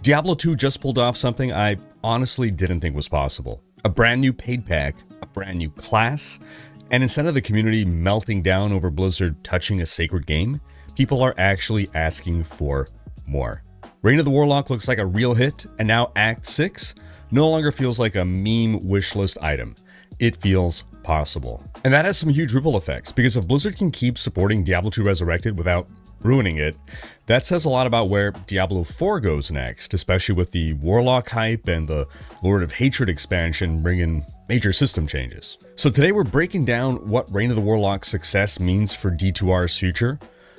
Diablo 2 just pulled off something I honestly didn't think was possible. A brand new paid pack, a brand new class, and instead of the community melting down over Blizzard touching a sacred game, people are actually asking for more. Reign of the Warlock looks like a real hit, and now Act 6 no longer feels like a meme wishlist item. It feels possible. And that has some huge ripple effects, because if Blizzard can keep supporting Diablo 2 Resurrected without ruining it, that says a lot about where Diablo 4 goes next, especially with the Warlock hype and the Lord of Hatred expansion bringing major system changes. So today we're breaking down what Reign of the Warlock's success means for D2R's future,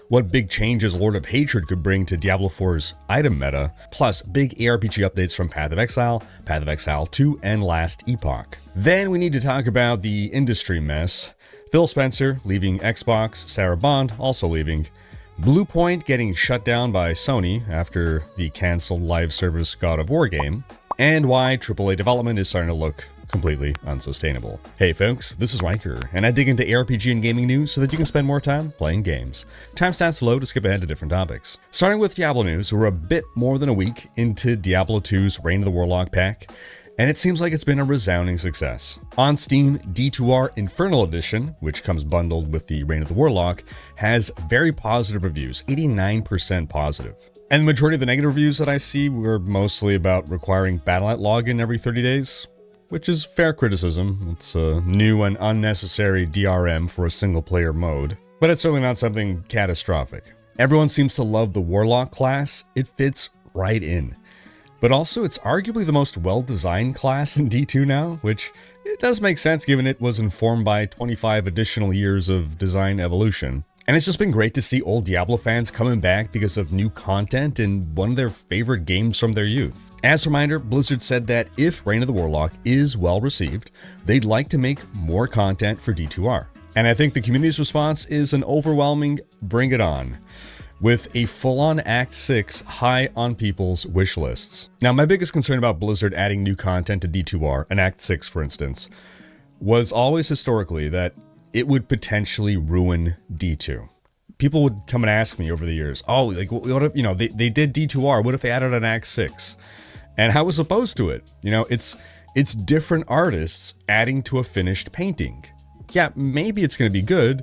what big changes Lord of Hatred could bring to Diablo 4's item meta, plus big ARPG updates from Path of Exile 2, and last Epoch. Then we need to talk about the industry mess. Phil Spencer leaving Xbox, Sarah Bond also leaving, Bluepoint getting shut down by Sony after the cancelled live service God of War game, and why AAA development is starting to look completely unsustainable. Hey folks, this is Rhykker, and I dig into ARPG and gaming news so that you can spend more time playing games. Timestamps below to skip ahead to different topics. Starting with Diablo news, we're a bit more than a week into Diablo 2's Reign of the Warlock pack, and it seems like it's been a resounding success. On Steam, D2R Infernal Edition, which comes bundled with the Reign of the Warlock, has very positive reviews, 89% positive. And the majority of the negative reviews that I see were mostly about requiring Battle.net login every 30 days. Which is fair criticism. It's a new and unnecessary DRM for a single-player mode, but it's certainly not something catastrophic. Everyone seems to love the Warlock class. It fits right in. But also, it's arguably the most well-designed class in D2 now, which it does make sense given it was informed by 25 additional years of design evolution. And it's just been great to see old Diablo fans coming back because of new content in one of their favorite games from their youth. As a reminder, Blizzard said that if Reign of the Warlock is well received, they'd like to make more content for D2R. And I think the community's response is an overwhelming bring it on, with a full-on Act 6 high on people's wish lists. Now, my biggest concern about Blizzard adding new content to D2R, and Act 6 for instance, was always historically that it would potentially ruin D2. People would come and ask me over the years, oh, like, what if, they did D2R, what if they added an Act 6? And I was opposed to it. It's different artists adding to a finished painting. Yeah, maybe it's going to be good,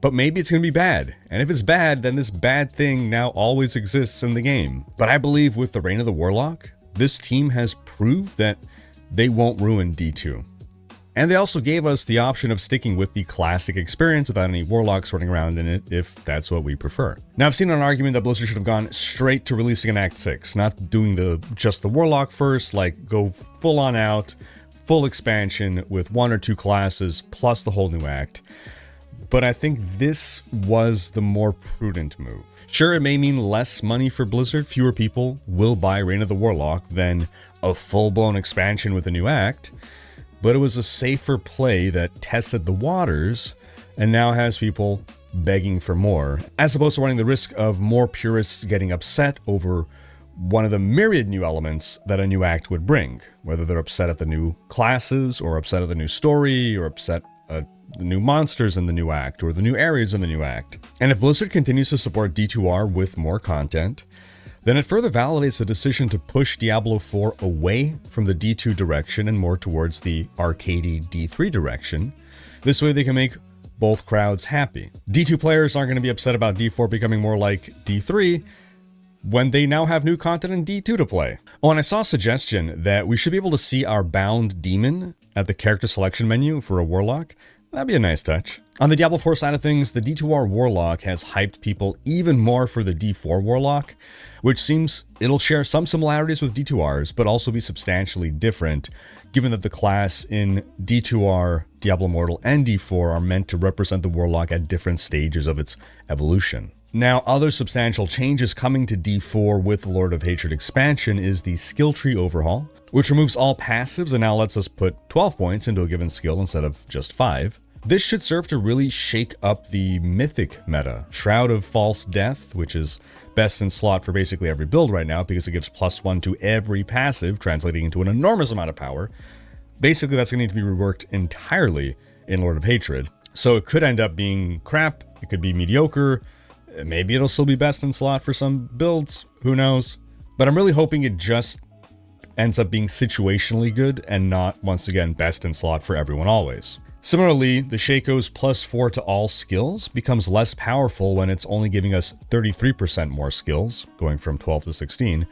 but maybe it's going to be bad. And if it's bad, then this bad thing now always exists in the game. But I believe with the Reign of the Warlock, this team has proved that they won't ruin D2. And they also gave us the option of sticking with the classic experience without any warlocks running around in it, if that's what we prefer. Now, I've seen an argument that Blizzard should have gone straight to releasing an Act 6, not doing just the warlock first, like go full on out, full expansion with one or two classes plus the whole new act. But I think this was the more prudent move. Sure, it may mean less money for Blizzard, fewer people will buy Reign of the Warlock than a full-blown expansion with a new act, but it was a safer play that tested the waters and now has people begging for more, as opposed to running the risk of more purists getting upset over one of the myriad new elements that a new act would bring, whether they're upset at the new classes, or upset at the new story, or upset at the new monsters in the new act, or the new areas in the new act. And if Blizzard continues to support D2R with more content, then it further validates the decision to push Diablo 4 away from the D2 direction and more towards the arcadey D3 direction. This way they can make both crowds happy. D2 players aren't going to be upset about D4 becoming more like D3 when they now have new content in D2 to play. Oh, and I saw a suggestion that we should be able to see our bound demon at the character selection menu for a Warlock. That'd be a nice touch. On the Diablo 4 side of things, the D2R Warlock has hyped people even more for the D4 Warlock, which seems it'll share some similarities with D2R's, but also be substantially different, given that the class in D2R, Diablo Immortal, and D4 are meant to represent the Warlock at different stages of its evolution. Now, other substantial changes coming to D4 with the Lord of Hatred expansion is the skill tree overhaul, which removes all passives and now lets us put 12 points into a given skill instead of just 5. This should serve to really shake up the mythic meta. Shroud of False Death, which is best in slot for basically every build right now because it gives +1 to every passive, translating into an enormous amount of power. Basically, that's going to need to be reworked entirely in Lord of Hatred. So it could end up being crap, it could be mediocre, maybe it'll still be best in slot for some builds, who knows? But I'm really hoping it just ends up being situationally good and not, once again, best in slot for everyone always. Similarly, the Shaco's +4 to all skills becomes less powerful when it's only giving us 33% more skills, going from 12 to 16,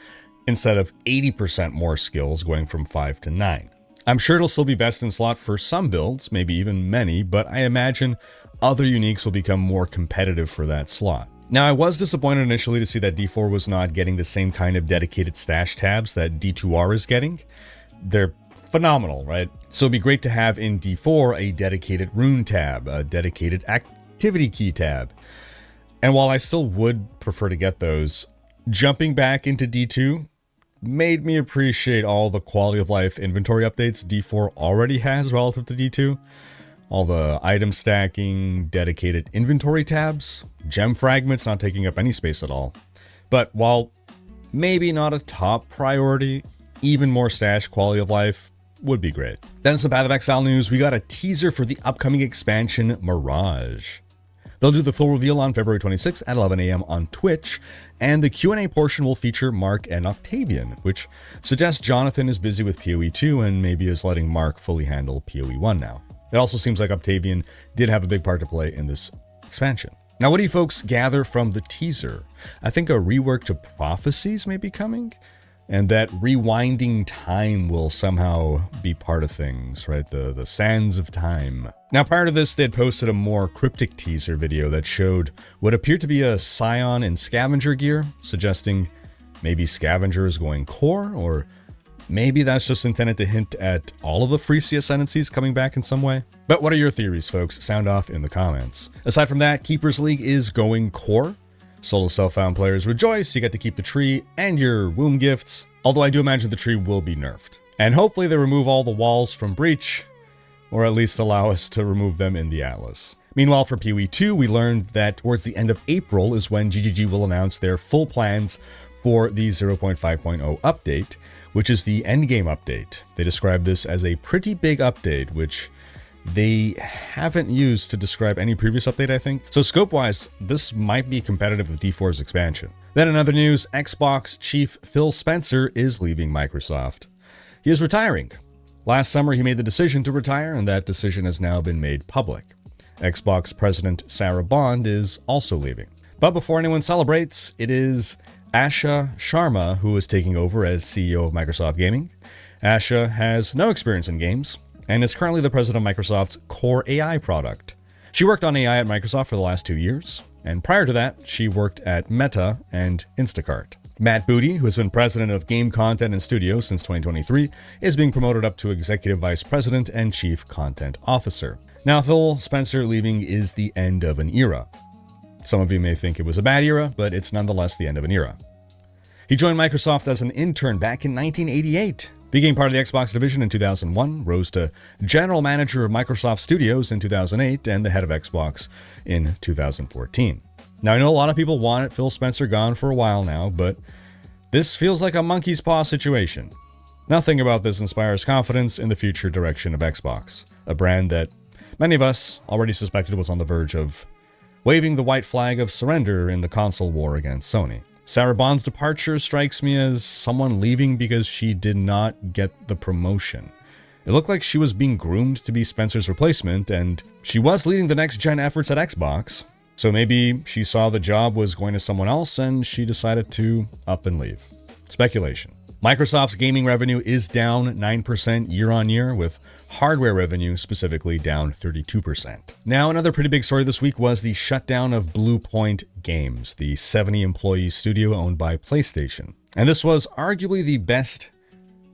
instead of 80% more skills, going from 5 to 9. I'm sure it'll still be best in slot for some builds, maybe even many, but I imagine other uniques will become more competitive for that slot. Now, I was disappointed initially to see that D4 was not getting the same kind of dedicated stash tabs that D2R is getting. They're phenomenal, right? So it'd be great to have in D4 a dedicated rune tab, a dedicated activity key tab. And while I still would prefer to get those, jumping back into D2 made me appreciate all the quality of life inventory updates D4 already has relative to D2. All the item stacking, dedicated inventory tabs, gem fragments not taking up any space at all. But while maybe not a top priority, even more stash quality of life would be great. Then some Path of Exile news. We got a teaser for the upcoming expansion Mirage. They'll do the full reveal on February 26th at 11 a.m. on Twitch, and the Q&A portion will feature Mark and Octavian, which suggests Jonathan is busy with PoE 2 and maybe is letting Mark fully handle PoE 1 now. It also seems like Octavian did have a big part to play in this expansion. Now, what do you folks gather from the teaser? I think a rework to Prophecies may be coming, and that rewinding time will somehow be part of things, right? The sands of time. Now, prior to this, they had posted a more cryptic teaser video that showed what appeared to be a Scion and Scavenger gear, suggesting maybe Scavenger is going core, or maybe that's just intended to hint at all of the Freesia ascendancies coming back in some way. But what are your theories, folks? Sound off in the comments. Aside from that, Keeper's League is going core. Solo self-found players rejoice, you get to keep the tree and your womb gifts, although I do imagine the tree will be nerfed. And hopefully they remove all the walls from Breach, or at least allow us to remove them in the Atlas. Meanwhile, for PoE 2, we learned that towards the end of April is when GGG will announce their full plans for the 0.5.0 update, which is the endgame update. They describe this as a pretty big update, which they haven't used to describe any previous update, I think. So scope-wise, this might be competitive with D4's expansion. Then in other news, Xbox chief Phil Spencer is leaving Microsoft. He is retiring. Last summer, he made the decision to retire, and that decision has now been made public. Xbox president Sarah Bond is also leaving. But before anyone celebrates, it is Asha Sharma who is taking over as CEO of Microsoft Gaming. Asha has no experience in games, and is currently the president of Microsoft's Core AI product. She worked on AI at Microsoft for the last 2 years, and prior to that, she worked at Meta and Instacart. Matt Booty, who has been president of Game Content and Studio since 2023, is being promoted up to executive vice president and chief content officer. Now, Phil Spencer leaving is the end of an era. Some of you may think it was a bad era, but it's nonetheless the end of an era. He joined Microsoft as an intern back in 1988. Became part of the Xbox division in 2001, rose to general manager of Microsoft Studios in 2008, and the head of Xbox in 2014. Now, I know a lot of people wanted Phil Spencer gone for a while now, but this feels like a monkey's paw situation. Nothing about this inspires confidence in the future direction of Xbox, a brand that many of us already suspected was on the verge of waving the white flag of surrender in the console war against Sony. Sarah Bond's departure strikes me as someone leaving because she did not get the promotion. It looked like she was being groomed to be Spencer's replacement, and she was leading the next-gen efforts at Xbox. So maybe she saw the job was going to someone else and she decided to up and leave. Speculation. Microsoft's gaming revenue is down 9% year-on-year, with hardware revenue specifically down 32%. Now, another pretty big story this week was the shutdown of Bluepoint Games, the 70-employee studio owned by PlayStation. And this was arguably the best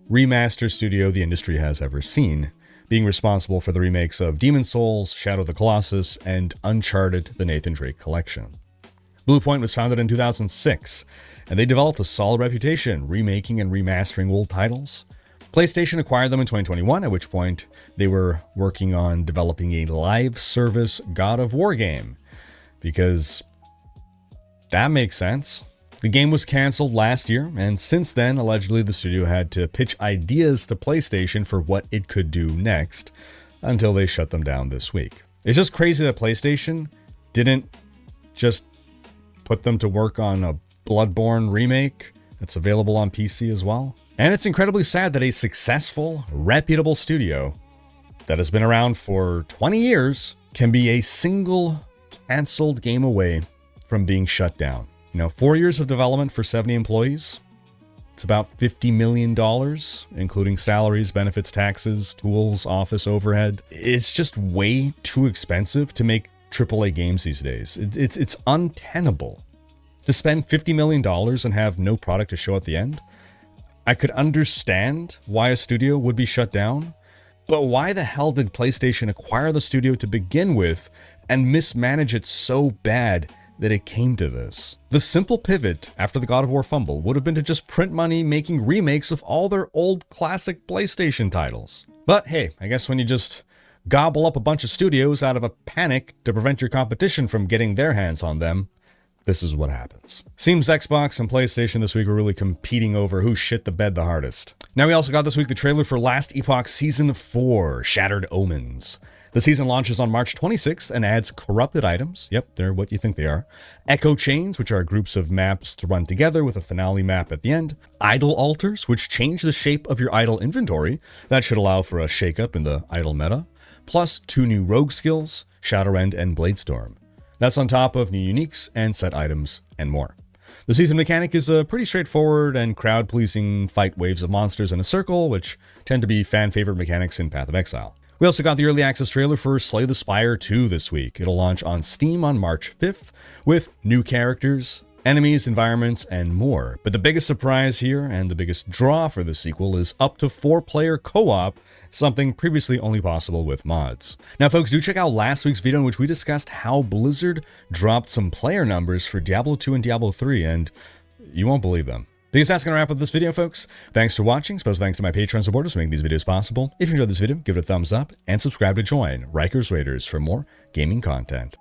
remaster studio the industry has ever seen, being responsible for the remakes of Demon's Souls, Shadow of the Colossus, and Uncharted: The Nathan Drake Collection. Bluepoint was founded in 2006, and they developed a solid reputation remaking and remastering old titles. PlayStation acquired them in 2021, at which point they were working on developing a live service God of War game, because that makes sense. The game was canceled last year, and since then, allegedly the studio had to pitch ideas to PlayStation for what it could do next, until they shut them down this week. It's just crazy that PlayStation didn't just put them to work on a Bloodborne remake, It's available on PC as well. And it's incredibly sad that a successful, reputable studio that has been around for 20 years can be a single canceled game away from being shut down. 4 years of development for 70 employees. It's about $50 million, including salaries, benefits, taxes, tools, office overhead. It's just way too expensive to make AAA games these days. It's untenable to spend $50 million and have no product to show at the end. I could understand why a studio would be shut down, but why the hell did PlayStation acquire the studio to begin with and mismanage it so bad that it came to this? The simple pivot after the God of War fumble would have been to just print money making remakes of all their old classic PlayStation titles. But hey, I guess when you just gobble up a bunch of studios out of a panic to prevent your competition from getting their hands on them, this is what happens. Seems Xbox and PlayStation this week are really competing over who shit the bed the hardest. Now we also got this week the trailer for Last Epoch Season 4, Shattered Omens. The season launches on March 26th and adds corrupted items. Yep, they're what you think they are. Echo chains, which are groups of maps to run together with a finale map at the end. Idol altars, which change the shape of your idol inventory. That should allow for a shakeup in the idol meta. Plus 2 new rogue skills, Shadowrend and Bladestorm. That's on top of new uniques and set items and more. The season mechanic is a pretty straightforward and crowd-pleasing fight waves of monsters in a circle, which tend to be fan-favorite mechanics in Path of Exile. We also got the early access trailer for Slay the Spire 2 this week. It'll launch on Steam on March 5th with new characters, enemies, environments, and more. But the biggest surprise here and the biggest draw for the sequel is up to 4-player co-op, something previously only possible with mods. Now folks, do check out last week's video in which we discussed how Blizzard dropped some player numbers for Diablo 2 and Diablo 3, and you won't believe them. I guess that's going to wrap up this video, folks. Thanks for watching. Special thanks to my Patreon supporters for making these videos possible. If you enjoyed this video, give it a thumbs up and subscribe to join Rhykkers Raiders for more gaming content.